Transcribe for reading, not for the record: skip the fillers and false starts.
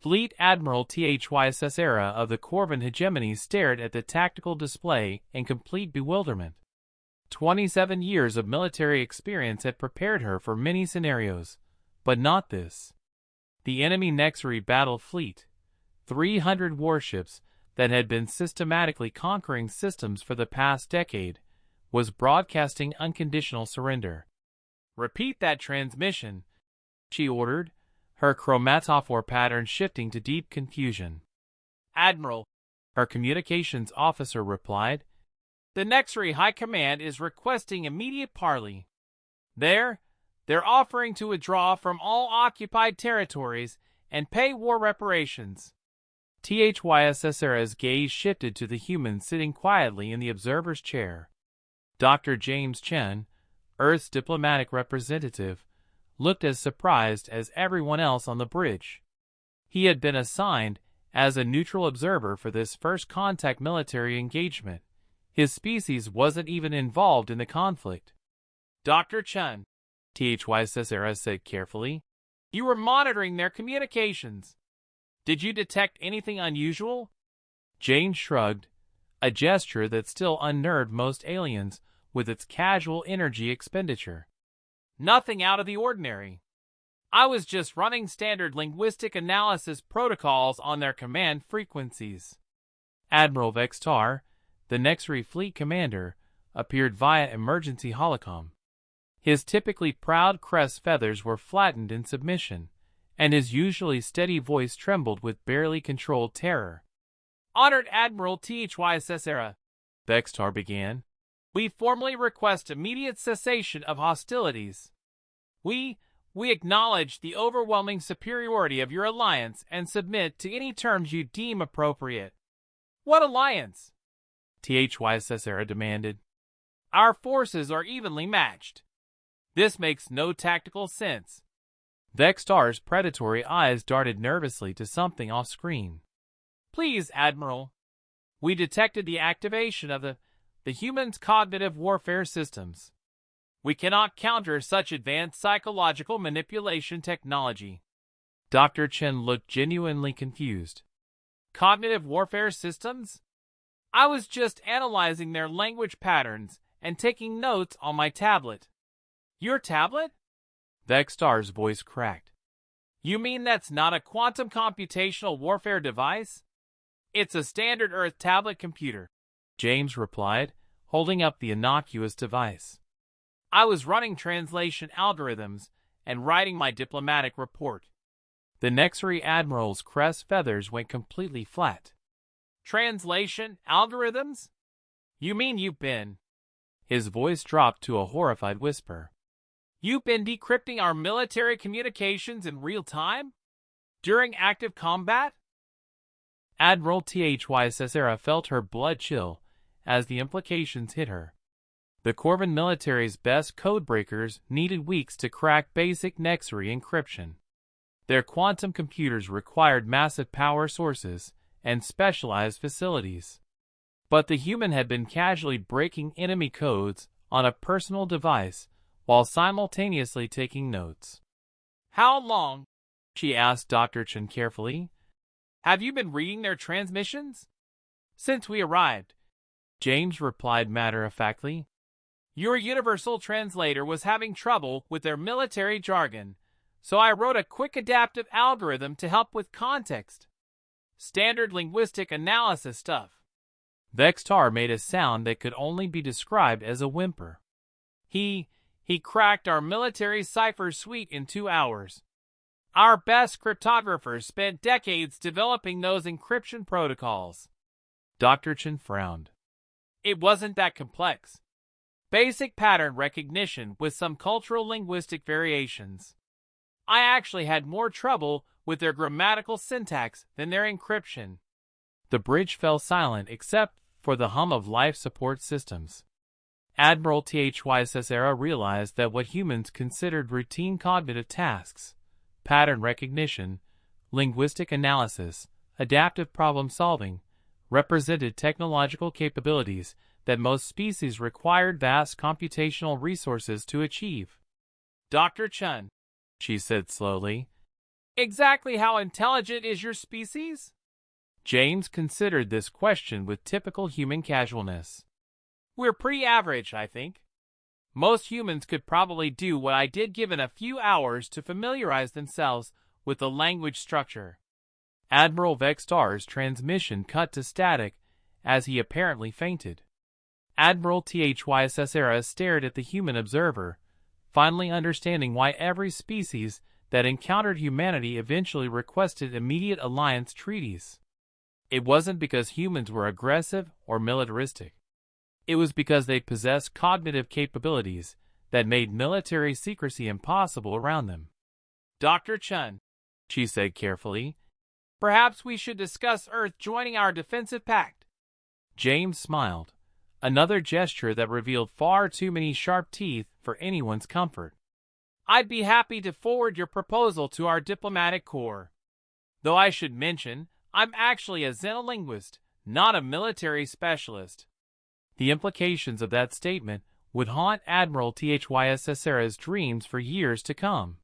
Fleet Admiral HFY Stories of the Corvan hegemony stared at the tactical display in complete bewilderment. 27 years of military experience had prepared her for many scenarios, but not this. The enemy Nexary battle fleet, 300 warships that had been systematically conquering systems for the past decade, was broadcasting unconditional surrender. "Repeat that transmission," she ordered, her chromatophore pattern shifting to deep confusion. "Admiral," her communications officer replied, "the Nexary High Command is requesting immediate parley. They're offering to withdraw from all occupied territories and pay war reparations." HFY Stories' gaze shifted to the human sitting quietly in the observer's chair. Dr. James Chen, Earth's diplomatic representative, looked as surprised as everyone else on the bridge. He had been assigned as a neutral observer for this first contact military engagement. His species wasn't even involved in the conflict. "Dr. Chen," HFY Stories said carefully, "you were monitoring their communications. Did you detect anything unusual?" James shrugged, a gesture that still unnerved most aliens with its casual energy expenditure. "Nothing out of the ordinary. I was just running standard linguistic analysis protocols on their command frequencies." Admiral Vextar, the Nexary fleet commander, appeared via emergency holocom. His typically proud crest feathers were flattened in submission, and his usually steady voice trembled with barely controlled terror. "Honored Admiral HFY Stories," Vextar began, "we formally request immediate cessation of hostilities. We acknowledge the overwhelming superiority of your alliance and submit to any terms you deem appropriate." "What alliance?" HFY Stories demanded. "Our forces are evenly matched. This makes no tactical sense." Vextar's predatory eyes darted nervously to something off-screen. "Please, Admiral. We detected the activation of the human's cognitive warfare systems. We cannot counter such advanced psychological manipulation technology." Dr. Chen looked genuinely confused. "Cognitive warfare systems? I was just analyzing their language patterns and taking notes on my tablet." "Your tablet?" Vextar's voice cracked. "You mean that's not a quantum computational warfare device?" "It's a standard Earth tablet computer," James replied, holding up the innocuous device. "I was running translation algorithms and writing my diplomatic report." The Nexary Admiral's crest feathers went completely flat. "Translation algorithms? You mean you've been—" His voice dropped to a horrified whisper. "You've been decrypting our military communications in real time? During active combat?" Admiral HFY Stories felt her blood chill as the implications hit her. The Corvan military's best codebreakers needed weeks to crack basic Nexary encryption. Their quantum computers required massive power sources and specialized facilities. But the human had been casually breaking enemy codes on a personal device while simultaneously taking notes. "How long," she asked Dr. Chen carefully, "have you been reading their transmissions?" "Since we arrived," James replied matter-of-factly. "Your universal translator was having trouble with their military jargon, so I wrote a quick adaptive algorithm to help with context. Standard linguistic analysis stuff." Vextar made a sound that could only be described as a whimper. He cracked our military cipher suite in 2 hours. Our best cryptographers spent decades developing those encryption protocols." Dr. Chen frowned. "It wasn't that complex. Basic pattern recognition with some cultural linguistic variations. I actually had more trouble with their grammatical syntax than their encryption." The bridge fell silent except for the hum of life support systems. Admiral HFY Stories realized that what humans considered routine cognitive tasks, pattern recognition, linguistic analysis, adaptive problem solving, represented technological capabilities that most species required vast computational resources to achieve. "Dr. Chen," she said slowly, Exactly how intelligent is your species? James considered this question with typical human casualness. We're pretty average, I think. Most humans could probably do what I did given a few hours to familiarize themselves with the language structure. Admiral Vextar's transmission cut to static as he apparently fainted. Admiral HFY Stories stared at the human observer, finally understanding why every species that encountered humanity eventually requested immediate alliance treaties. It wasn't because humans were aggressive or militaristic. It was because they possessed cognitive capabilities that made military secrecy impossible around them. Dr. Chun, she said carefully, perhaps we should discuss Earth joining our defensive pact. James smiled, another gesture that revealed far too many sharp teeth for anyone's comfort. I'd be happy to forward your proposal to our diplomatic corps. Though I should mention, I'm actually a xenolinguist, not a military specialist. The implications of that statement would haunt Admiral HFY Stories' dreams for years to come.